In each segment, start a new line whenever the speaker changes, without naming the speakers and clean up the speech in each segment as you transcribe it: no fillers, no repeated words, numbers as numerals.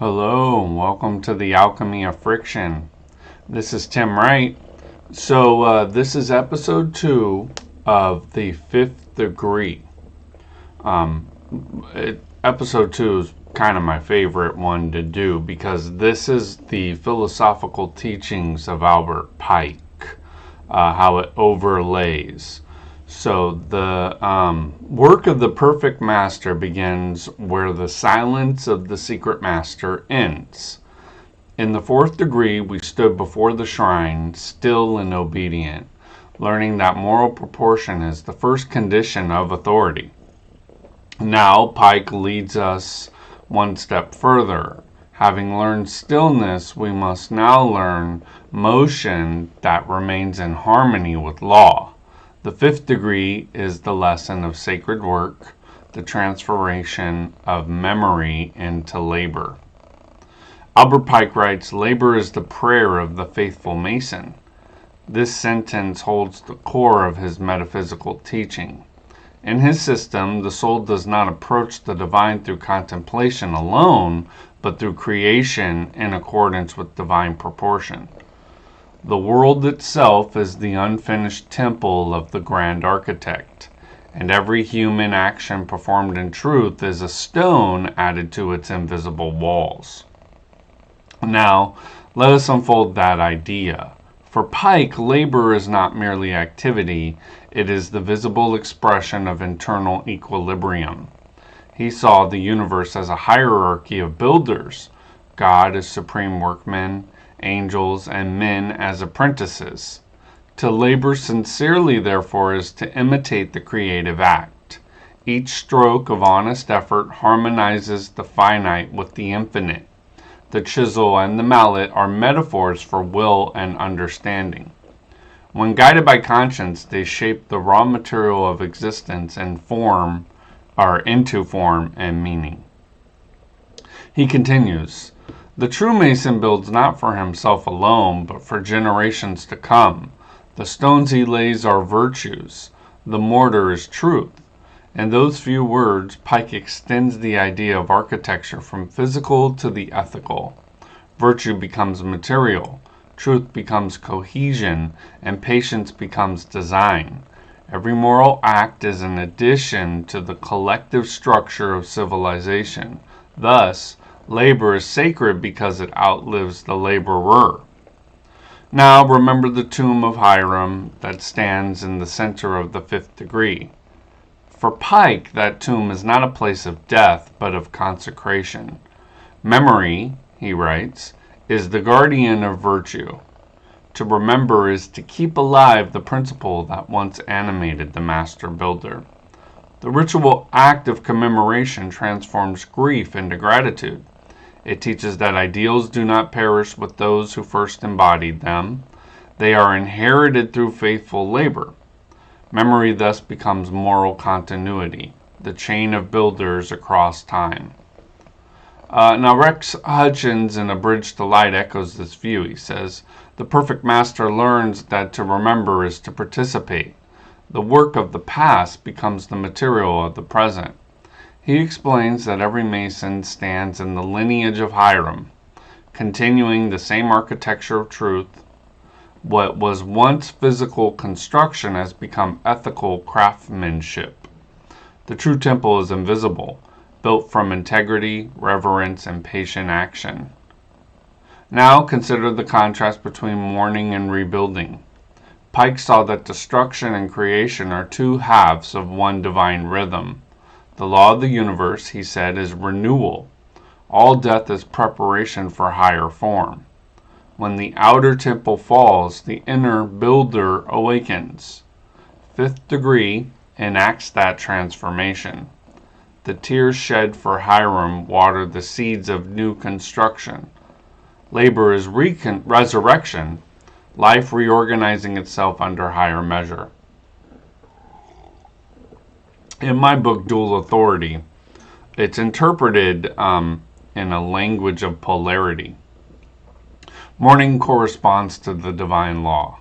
Hello, and welcome to the Alchemy of Friction. This is Tim Wright. This is episode 2 of the Fifth Degree. Episode 2 is kind of my favorite one to do because this is the philosophical teachings of Albert Pike, how it overlays. So the work of the perfect master begins where the silence of the secret master ends. In the fourth degree, we stood before the shrine, still and obedient, learning that moral proportion is the first condition of authority. Now, Pike leads us one step further. Having learned stillness, we must now learn motion that remains in harmony with law. The fifth degree is the lesson of sacred work, the transformation of memory into labor. Albert Pike writes, "Labor is the prayer of the faithful Mason." This sentence holds the core of his metaphysical teaching. In his system, the soul does not approach the divine through contemplation alone, but through creation in accordance with divine proportion. The world itself is the unfinished temple of the grand architect, and every human action performed in truth is a stone added to its invisible walls. Now, let us unfold that idea. For Pike, labor is not merely activity, it is the visible expression of internal equilibrium. He saw the universe as a hierarchy of builders, God as supreme workman, angels and men as apprentices. To labor sincerely, therefore, is to imitate the creative act. Each stroke of honest effort harmonizes the finite with the infinite. The chisel and the mallet are metaphors for will and understanding. When guided by conscience, they shape the raw material of existence and into form and meaning. He continues, "The true Mason builds not for himself alone, but for generations to come. The stones he lays are virtues. The mortar is truth." In those few words, Pike extends the idea of architecture from physical to the ethical. Virtue becomes material, truth becomes cohesion, and patience becomes design. Every moral act is an addition to the collective structure of civilization. Thus, labor is sacred because it outlives the laborer. Now remember the tomb of Hiram that stands in the center of the fifth degree. For Pike, that tomb is not a place of death, but of consecration. Memory, he writes, is the guardian of virtue. To remember is to keep alive the principle that once animated the master builder. The ritual act of commemoration transforms grief into gratitude. It teaches that ideals do not perish with those who first embodied them. They are inherited through faithful labor. Memory thus becomes moral continuity, the chain of builders across time. Now Rex Hutchins in A Bridge to Light echoes this view. He says, "The perfect master learns that to remember is to participate. The work of the past becomes the material of the present." He explains that every Mason stands in the lineage of Hiram, continuing the same architecture of truth. What was once physical construction has become ethical craftsmanship. The true temple is invisible, built from integrity, reverence, and patient action. Now consider the contrast between mourning and rebuilding. Pike saw that destruction and creation are two halves of one divine rhythm. The law of the universe, he said, is renewal. All death is preparation for higher form. When the outer temple falls, the inner builder awakens. Fifth degree enacts that transformation. The tears shed for Hiram water the seeds of new construction. Labor is resurrection, life reorganizing itself under higher measure. In my book, Dual Authority, it's interpreted in a language of polarity. Mourning corresponds to the divine law,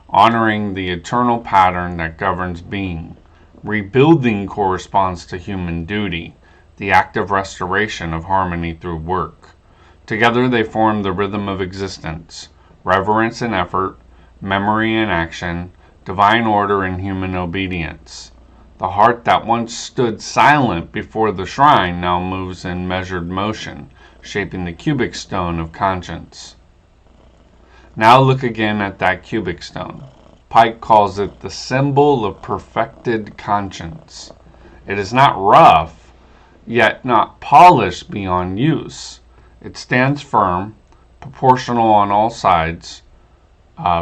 honoring the eternal pattern that governs being. Rebuilding corresponds to human duty, the active restoration of harmony through work. Together they form the rhythm of existence, reverence and effort, memory and action, divine order and human obedience. The heart that once stood silent before the shrine now moves in measured motion, shaping the cubic stone of conscience. Now look again at that cubic stone. Pike calls it the symbol of perfected conscience. It is not rough, yet not polished beyond use. It stands firm, proportional on all sides.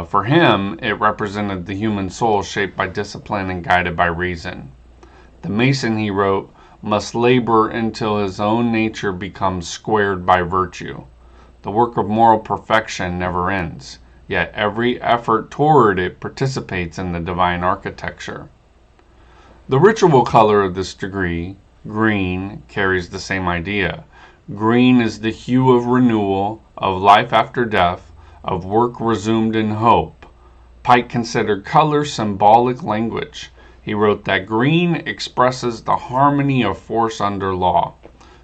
For him, it represented the human soul shaped by discipline and guided by reason. The mason, he wrote, must labor until his own nature becomes squared by virtue. The work of moral perfection never ends, yet every effort toward it participates in the divine architecture. The ritual color of this degree, green, carries the same idea. Green is the hue of renewal, of life after death, of work resumed in hope. Pike considered color symbolic language. He wrote that green expresses the harmony of force under law.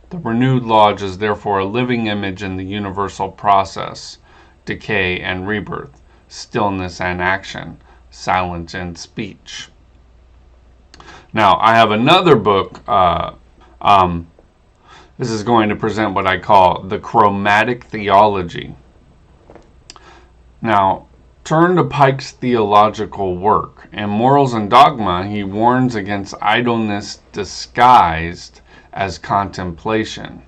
The renewed lodge is therefore a living image in the universal process, decay and rebirth, stillness and action, silence and speech. Now, I have another book. This is going to present what I call the chromatic theology. Now, turn to Pike's theological work. In Morals and Dogma, he warns against idleness disguised as contemplation.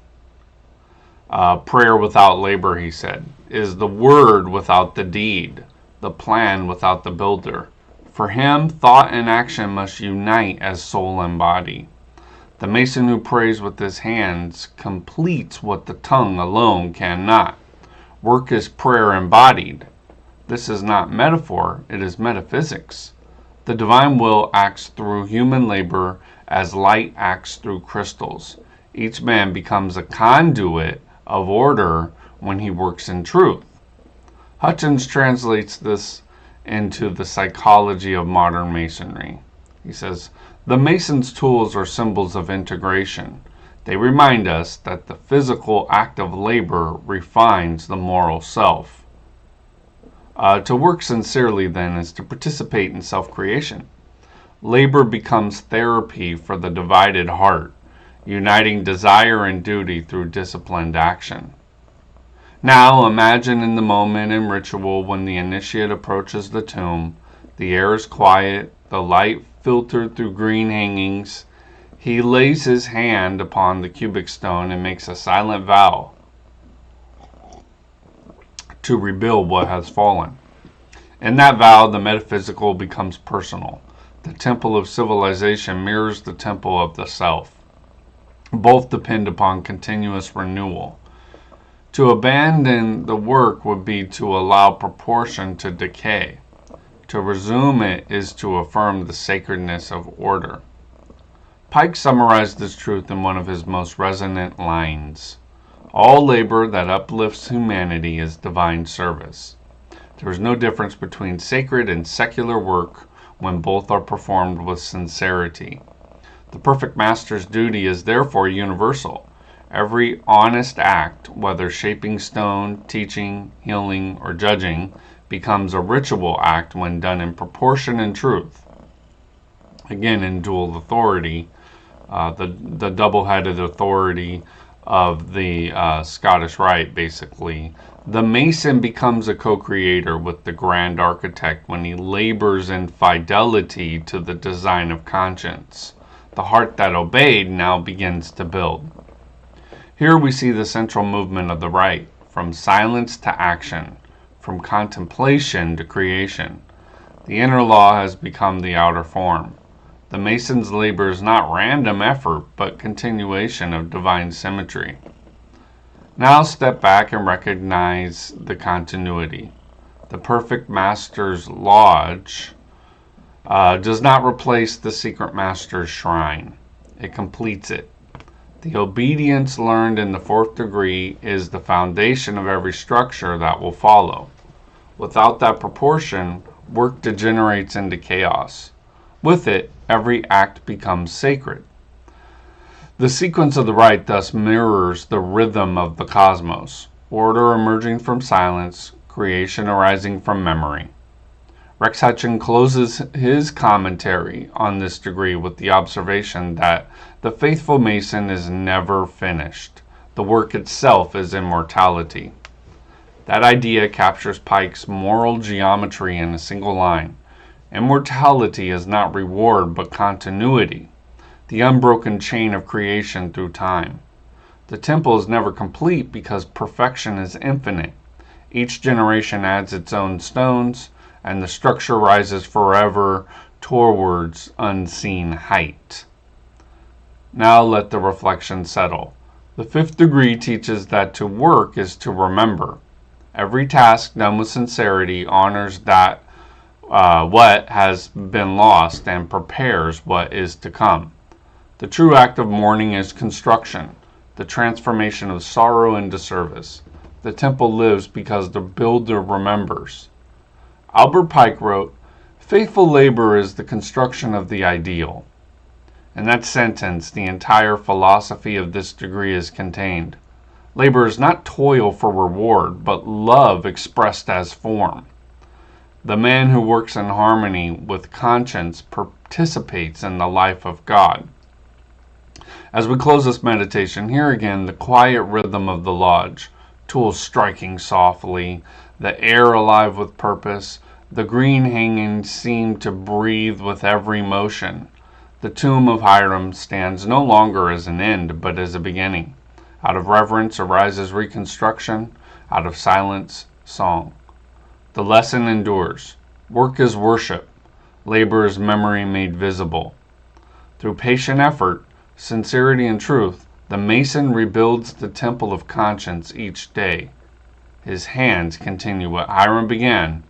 Prayer without labor, he said, is the word without the deed, the plan without the builder. For him, thought and action must unite as soul and body. The mason who prays with his hands completes what the tongue alone cannot. Work is prayer embodied. This is not metaphor, it is metaphysics. The divine will acts through human labor as light acts through crystals. Each man becomes a conduit of order when he works in truth. Hutchins translates this into the psychology of modern masonry. He says, the mason's tools are symbols of integration. They remind us that the physical act of labor refines the moral self. To work sincerely, then, is to participate in self-creation. Labor becomes therapy for the divided heart, uniting desire and duty through disciplined action. Now, imagine in the moment in ritual when the initiate approaches the tomb, the air is quiet, the light filtered through green hangings. He lays his hand upon the cubic stone and makes a silent vow to rebuild what has fallen. In that vow, the metaphysical becomes personal. The temple of civilization mirrors the temple of the self. Both depend upon continuous renewal. To abandon the work would be to allow proportion to decay. To resume it is to affirm the sacredness of order. Pike summarized this truth in one of his most resonant lines. All labor that uplifts humanity is divine service. There is no difference between sacred and secular work when both are performed with sincerity. The perfect master's duty is therefore universal. Every honest act, whether shaping stone, teaching, healing, or judging, becomes a ritual act when done in proportion and truth. Again, in dual authority, the double-headed authority of the Scottish Rite, basically. The mason becomes a co-creator with the grand architect when he labors in fidelity to the design of conscience. The heart that obeyed now begins to build. Here we see the central movement of the Rite, from silence to action, from contemplation to creation. The inner law has become the outer form. The mason's labor is not random effort, but continuation of divine symmetry. Now step back and recognize the continuity. The perfect master's lodge does not replace the secret master's shrine. It completes it. The obedience learned in the fourth degree is the foundation of every structure that will follow. Without that proportion, work degenerates into chaos. With it, every act becomes sacred. The sequence of the rite thus mirrors the rhythm of the cosmos. order emerging from silence, creation arising from memory. Rex Hutchin closes his commentary on this degree with the observation that the faithful mason is never finished. The work itself is immortality. That idea captures Pike's moral geometry in a single line. Immortality is not reward but continuity, the unbroken chain of creation through time. The temple is never complete because perfection is infinite. Each generation adds its own stones, and the structure rises forever towards unseen height. Now let the reflection settle. The fifth degree teaches that to work is to remember. Every task done with sincerity honors that what has been lost and prepares what is to come. The true act of mourning is construction, the transformation of sorrow into service. The temple lives because the builder remembers. Albert Pike wrote, "Faithful labor is the construction of the ideal." In that sentence, the entire philosophy of this degree is contained. Labor is not toil for reward, but love expressed as form. The man who works in harmony with conscience participates in the life of God. As we close this meditation, hear again the quiet rhythm of the lodge, tools striking softly, the air alive with purpose. The green hangings seem to breathe with every motion. The tomb of Hiram stands no longer as an end, but as a beginning. Out of reverence arises reconstruction, out of silence, song. The lesson endures. Work is worship. Labor is memory made visible. Through patient effort, sincerity and truth, the mason rebuilds the temple of conscience each day. His hands continue what Hiram began,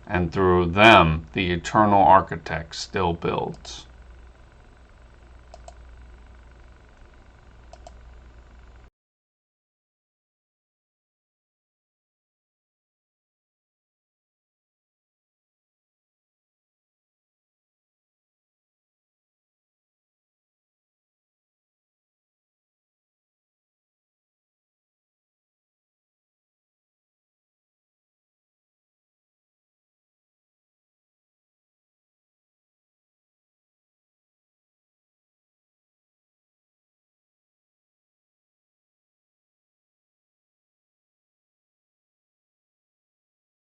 and through them the eternal architect still builds.